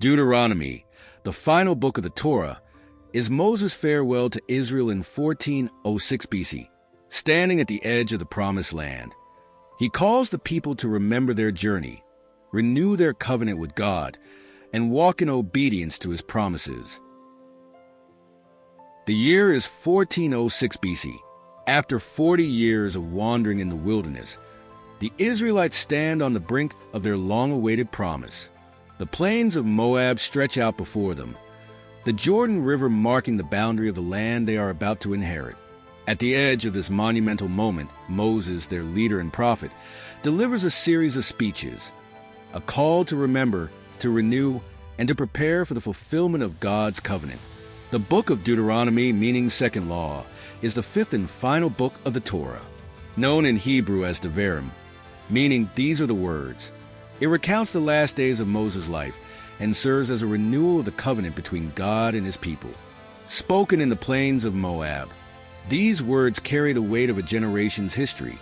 Deuteronomy, the final book of the Torah, is Moses' farewell to Israel in 1406 BC, standing at the edge of the Promised Land. He calls the people to remember their journey, renew their covenant with God, and walk in obedience to his promises. The year is 1406 BC. After 40 years of wandering in the wilderness, the Israelites stand on the brink of their long-awaited promise. The plains of Moab stretch out before them, the Jordan River marking the boundary of the land they are about to inherit. At the edge of this monumental moment, Moses, their leader and prophet, delivers a series of speeches, a call to remember, to renew, and to prepare for the fulfillment of God's covenant. The Book of Deuteronomy, meaning second law, is the fifth and final book of the Torah, known in Hebrew as Devarim, meaning these are the words. It recounts the last days of Moses' life and serves as a renewal of the covenant between God and his people. Spoken in the plains of Moab, these words carry the weight of a generation's history,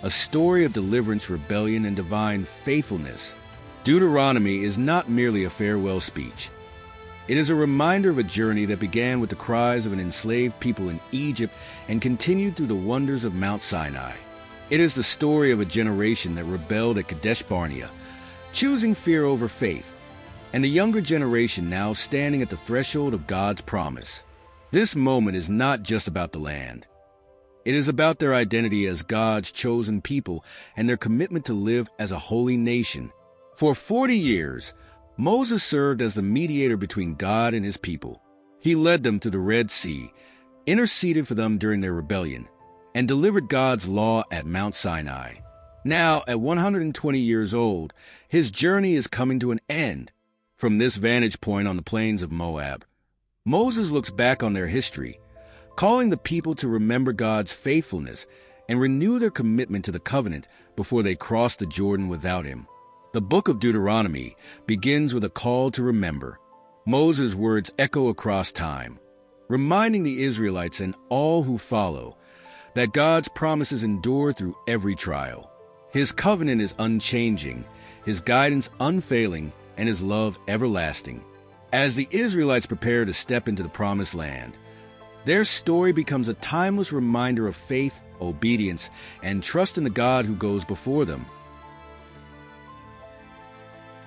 a story of deliverance, rebellion, and divine faithfulness. Deuteronomy is not merely a farewell speech. It is a reminder of a journey that began with the cries of an enslaved people in Egypt and continued through the wonders of Mount Sinai. It is the story of a generation that rebelled at Kadesh Barnea, choosing fear over faith, and a younger generation now standing at the threshold of God's promise. This moment is not just about the land. It is about their identity as God's chosen people and their commitment to live as a holy nation. For 40 years, Moses served as the mediator between God and his people. He led them to the Red Sea, interceded for them during their rebellion, and delivered God's law at Mount Sinai. Now, at 120 years old, his journey is coming to an end. From this vantage point on the plains of Moab, Moses looks back on their history, calling the people to remember God's faithfulness and renew their commitment to the covenant before they cross the Jordan without him. The Book of Deuteronomy begins with a call to remember. Moses' words echo across time, reminding the Israelites and all who follow that God's promises endure through every trial. His covenant is unchanging, his guidance unfailing, and his love everlasting. As the Israelites prepare to step into the Promised Land, their story becomes a timeless reminder of faith, obedience, and trust in the God who goes before them.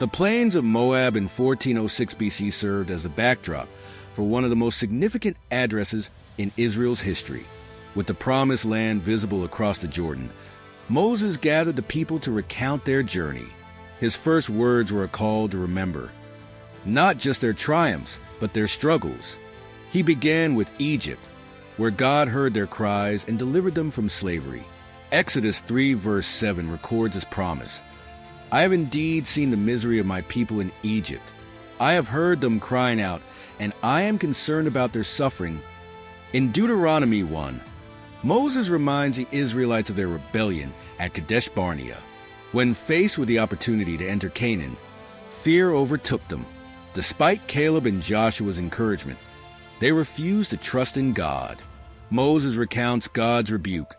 The plains of Moab in 1406 BC served as a backdrop for one of the most significant addresses in Israel's history. With the Promised Land visible across the Jordan, Moses gathered the people to recount their journey. His first words were a call to remember, not just their triumphs, but their struggles. He began with Egypt, where God heard their cries and delivered them from slavery. Exodus 3 verse 7 records his promise. I have indeed seen the misery of my people in Egypt. I have heard them crying out, and I am concerned about their suffering. In Deuteronomy 1, Moses reminds the Israelites of their rebellion at Kadesh Barnea. When faced with the opportunity to enter Canaan, fear overtook them. Despite Caleb and Joshua's encouragement, they refused to trust in God. Moses recounts God's rebuke.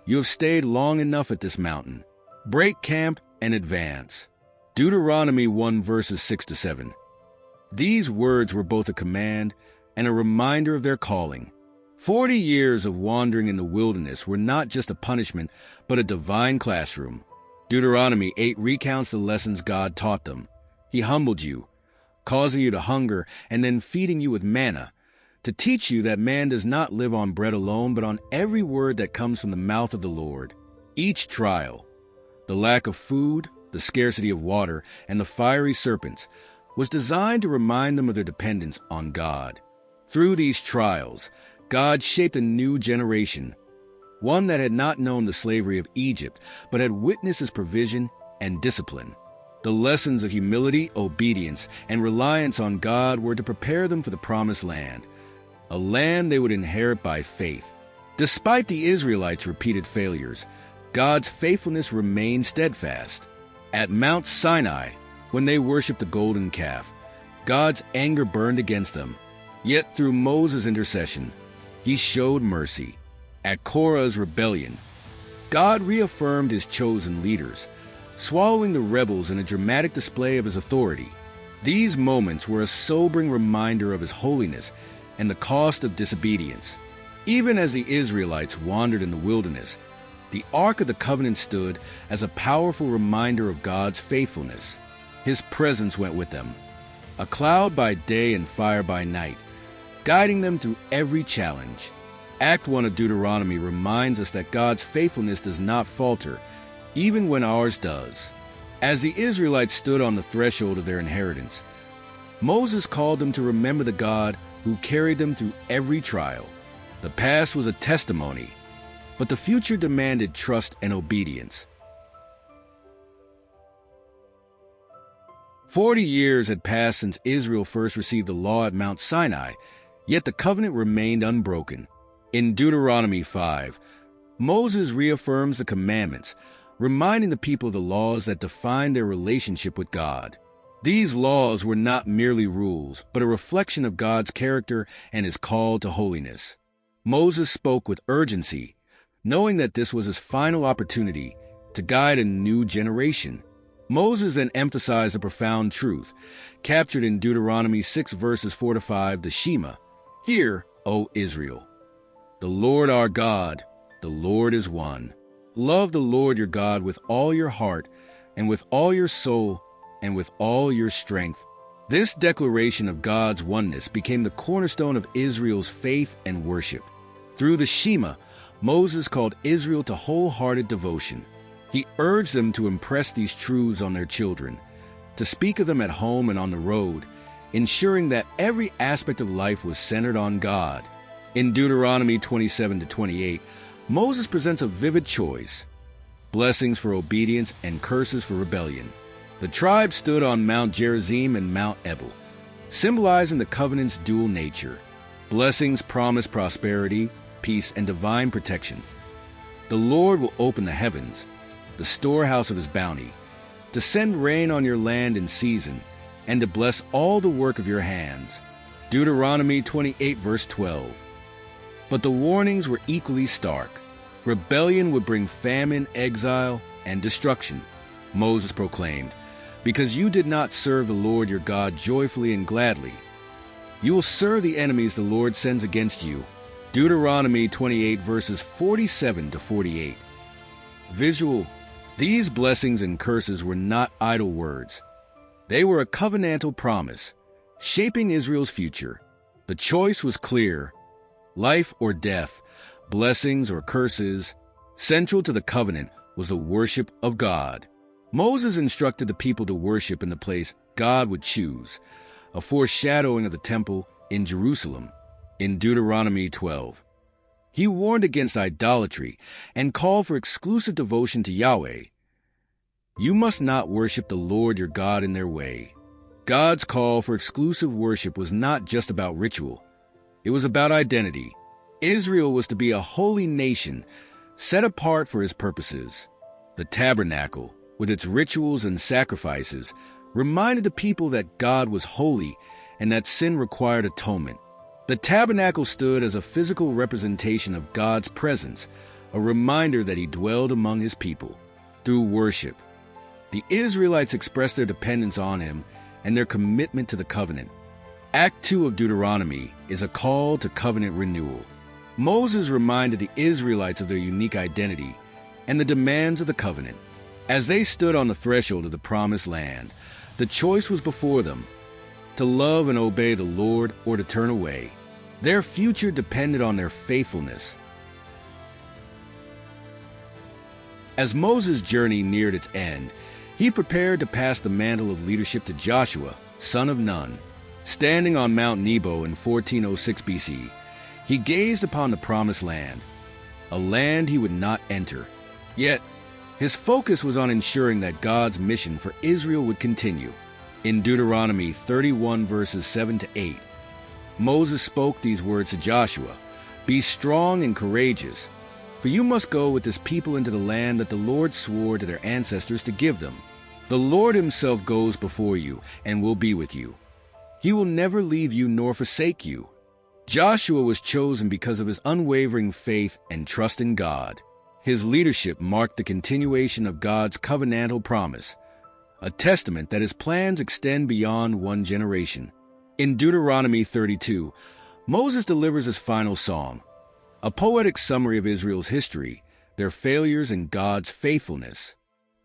You have stayed long enough at this mountain. Break camp and advance. Deuteronomy 1 verses 6 to 7. These words were both a command and a reminder of their calling. 40 years of wandering in the wilderness were not just a punishment, but a divine classroom. Deuteronomy 8 recounts the lessons God taught them. He humbled you, causing you to hunger, and then feeding you with manna, to teach you that man does not live on bread alone, but on every word that comes from the mouth of the Lord. Each trial, the lack of food, the scarcity of water, and the fiery serpents, was designed to remind them of their dependence on God. Through these trials, God shaped a new generation, one that had not known the slavery of Egypt, but had witnessed his provision and discipline. The lessons of humility, obedience, and reliance on God were to prepare them for the Promised Land, a land they would inherit by faith. Despite the Israelites' repeated failures, God's faithfulness remained steadfast. At Mount Sinai, when they worshipped the golden calf, God's anger burned against them. Yet through Moses' intercession, he showed mercy. At Korah's rebellion, God reaffirmed his chosen leaders, swallowing the rebels in a dramatic display of his authority. These moments were a sobering reminder of his holiness and the cost of disobedience. Even as the Israelites wandered in the wilderness, the Ark of the Covenant stood as a powerful reminder of God's faithfulness. His presence went with them, a cloud by day and fire by night, guiding them through every challenge. Act 1 of Deuteronomy reminds us that God's faithfulness does not falter, even when ours does. As the Israelites stood on the threshold of their inheritance, Moses called them to remember the God who carried them through every trial. The past was a testimony, but the future demanded trust and obedience. 40 years had passed since Israel first received the law at Mount Sinai, yet the covenant remained unbroken. In Deuteronomy 5, Moses reaffirms the commandments, reminding the people of the laws that define their relationship with God. These laws were not merely rules, but a reflection of God's character and his call to holiness. Moses spoke with urgency, knowing that this was his final opportunity to guide a new generation. Moses then emphasized a profound truth, captured in Deuteronomy 6 verses 4-5, the Shema. Hear, O Israel, the Lord our God, the Lord is one. Love the Lord your God with all your heart, and with all your soul, and with all your strength. This declaration of God's oneness became the cornerstone of Israel's faith and worship. Through the Shema, Moses called Israel to wholehearted devotion. He urged them to impress these truths on their children, to speak of them at home and on the road, ensuring that every aspect of life was centered on God. In Deuteronomy 27-28, Moses presents a vivid choice: blessings for obedience and curses for rebellion. The tribe stood on Mount Gerizim and Mount Ebal, symbolizing the covenant's dual nature. Blessings promise prosperity, peace, and divine protection. The Lord will open the heavens, the storehouse of his bounty, to send rain on your land in season, and to bless all the work of your hands. Deuteronomy 28 verse 12. But the warnings were equally stark. Rebellion would bring famine, exile, and destruction. Moses proclaimed, "Because you did not serve the Lord your God joyfully and gladly, you will serve the enemies the Lord sends against you." Deuteronomy 28 verses 47-48. Visual: these blessings and curses were not idle words. They were a covenantal promise, shaping Israel's future. The choice was clear: life or death, blessings or curses. Central to the covenant was the worship of God. Moses instructed the people to worship in the place God would choose, a foreshadowing of the temple in Jerusalem. In Deuteronomy 12, he warned against idolatry and called for exclusive devotion to Yahweh. You must not worship the Lord your God in their way. God's call for exclusive worship was not just about ritual. It was about identity. Israel was to be a holy nation, set apart for his purposes. The tabernacle, with its rituals and sacrifices, reminded the people that God was holy and that sin required atonement. The tabernacle stood as a physical representation of God's presence, a reminder that he dwelled among his people. Through worship, the Israelites expressed their dependence on him and their commitment to the covenant. Act 2 of Deuteronomy is a call to covenant renewal. Moses reminded the Israelites of their unique identity and the demands of the covenant. As they stood on the threshold of the promised land, the choice was before them: to love and obey the Lord or to turn away. Their future depended on their faithfulness. As Moses' journey neared its end, he prepared to pass the mantle of leadership to Joshua, son of Nun. Standing on Mount Nebo in 1406 BC, he gazed upon the promised land, a land he would not enter. Yet, his focus was on ensuring that God's mission for Israel would continue. In Deuteronomy 31 verses 7-8, Moses spoke these words to Joshua: "Be strong and courageous, for you must go with this people into the land that the Lord swore to their ancestors to give them. The Lord himself goes before you and will be with you. He will never leave you nor forsake you." Joshua was chosen because of his unwavering faith and trust in God. His leadership marked the continuation of God's covenantal promise, a testament that his plans extend beyond one generation. In Deuteronomy 32, Moses delivers his final song, a poetic summary of Israel's history, their failures, and God's faithfulness.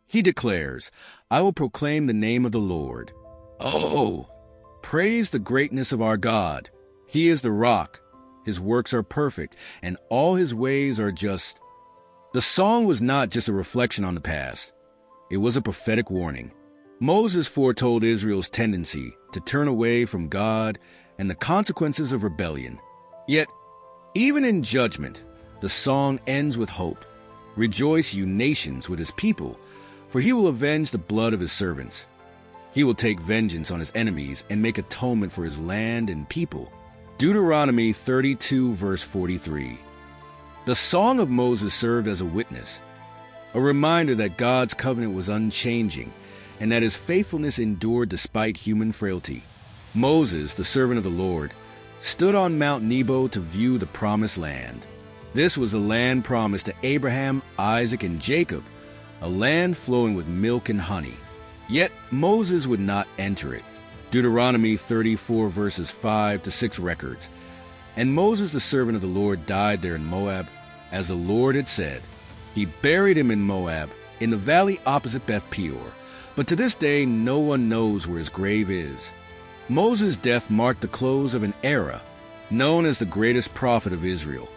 He declares, "I will proclaim the name of the Lord. Oh, praise the greatness of our God. He is the rock. His works are perfect, and all his ways are just." The song was not just a reflection on the past. It was a prophetic warning. Moses foretold Israel's tendency to turn away from God and the consequences of rebellion. Yet, even in judgment, the song ends with hope. "Rejoice, you nations, with his people, for he will avenge the blood of his servants. He will take vengeance on his enemies and make atonement for his land and people." Deuteronomy 32, verse 43. The Song of Moses served as a witness, a reminder that God's covenant was unchanging and that his faithfulness endured despite human frailty. Moses, the servant of the Lord, stood on Mount Nebo to view the promised land. This was a land promised to Abraham, Isaac, and Jacob, a land flowing with milk and honey. Yet Moses would not enter it. Deuteronomy 34 verses 5 to 6 records, "And Moses, the servant of the Lord, died there in Moab, as the Lord had said. He buried him in Moab, in the valley opposite Beth Peor. But to this day no one knows where his grave is." Moses' death marked the close of an era, known as the greatest prophet of Israel.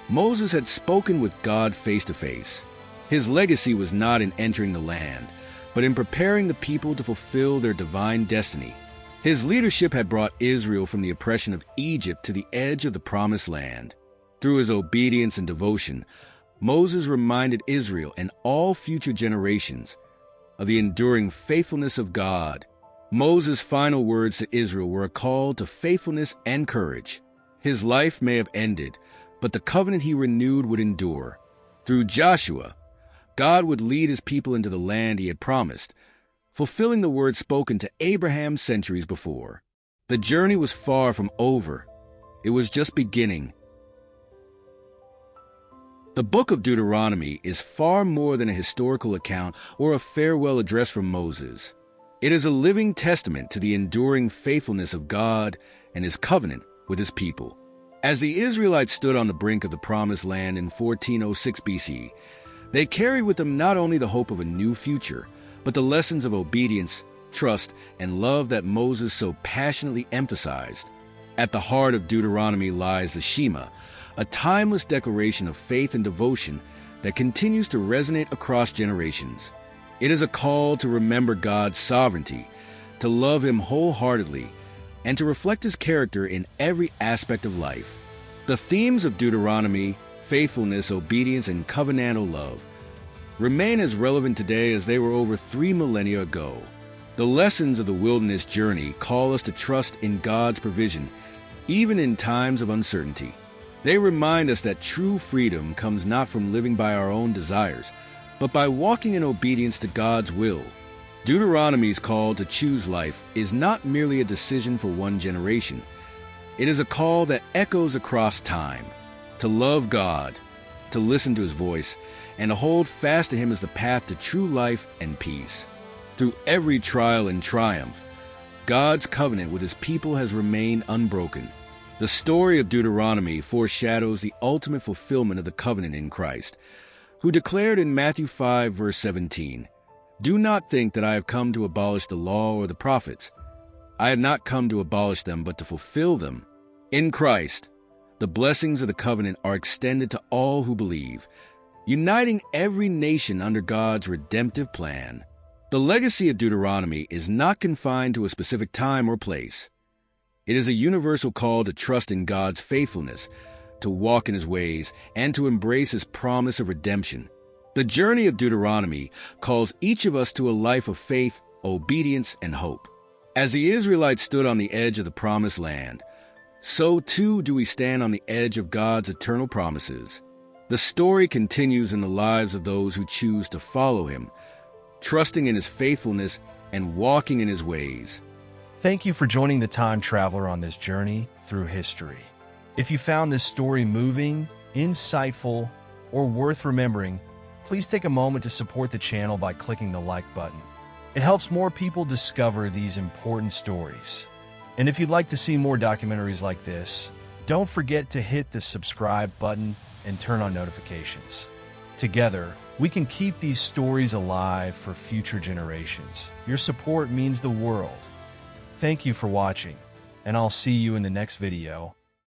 Moses had spoken with God face to face. His legacy was not in entering the land, but in preparing the people to fulfill their divine destiny. His leadership had brought Israel from the oppression of Egypt to the edge of the promised land. Through his obedience and devotion, Moses reminded Israel and all future generations of the enduring faithfulness of God. Moses' final words to Israel were a call to faithfulness and courage. His life may have ended, but the covenant he renewed would endure. Through Joshua, God would lead his people into the land he had promised, fulfilling the word spoken to Abraham centuries before. The journey was far from over. It was just beginning. The Book of Deuteronomy is far more than a historical account or a farewell address from Moses. It is a living testament to the enduring faithfulness of God and his covenant with his people. As the Israelites stood on the brink of the Promised Land in 1406 BC, they carried with them not only the hope of a new future, but the lessons of obedience, trust, and love that Moses so passionately emphasized. At the heart of Deuteronomy lies the Shema, a timeless declaration of faith and devotion that continues to resonate across generations. It is a call to remember God's sovereignty, to love him wholeheartedly, and to reflect his character in every aspect of life. The themes of Deuteronomy, faithfulness, obedience, and covenantal love, remain as relevant today as they were over 3 millennia ago. The lessons of the wilderness journey call us to trust in God's provision, even in times of uncertainty. They remind us that true freedom comes not from living by our own desires, but by walking in obedience to God's will. Deuteronomy's call to choose life is not merely a decision for one generation. It is a call that echoes across time, to love God, to listen to his voice, and to hold fast to him as the path to true life and peace. Through every trial and triumph, God's covenant with his people has remained unbroken. The story of Deuteronomy foreshadows the ultimate fulfillment of the covenant in Christ, who declared in Matthew 5, verse 17, "Do not think that I have come to abolish the law or the prophets. I have not come to abolish them, but to fulfill them." In Christ, the blessings of the covenant are extended to all who believe, uniting every nation under God's redemptive plan. The legacy of Deuteronomy is not confined to a specific time or place. It is a universal call to trust in God's faithfulness, to walk in his ways, and to embrace his promise of redemption. The journey of Deuteronomy calls each of us to a life of faith, obedience, and hope. As the Israelites stood on the edge of the promised land, so too do we stand on the edge of God's eternal promises. The story continues in the lives of those who choose to follow him, trusting in his faithfulness and walking in his ways. Thank you for joining the time traveler on this journey through history. If you found this story moving, insightful, or worth remembering, please take a moment to support the channel by clicking the like button. It helps more people discover these important stories. And if you'd like to see more documentaries like this, don't forget to hit the subscribe button and turn on notifications. Together, we can keep these stories alive for future generations. Your support means the world. Thank you for watching, and I'll see you in the next video.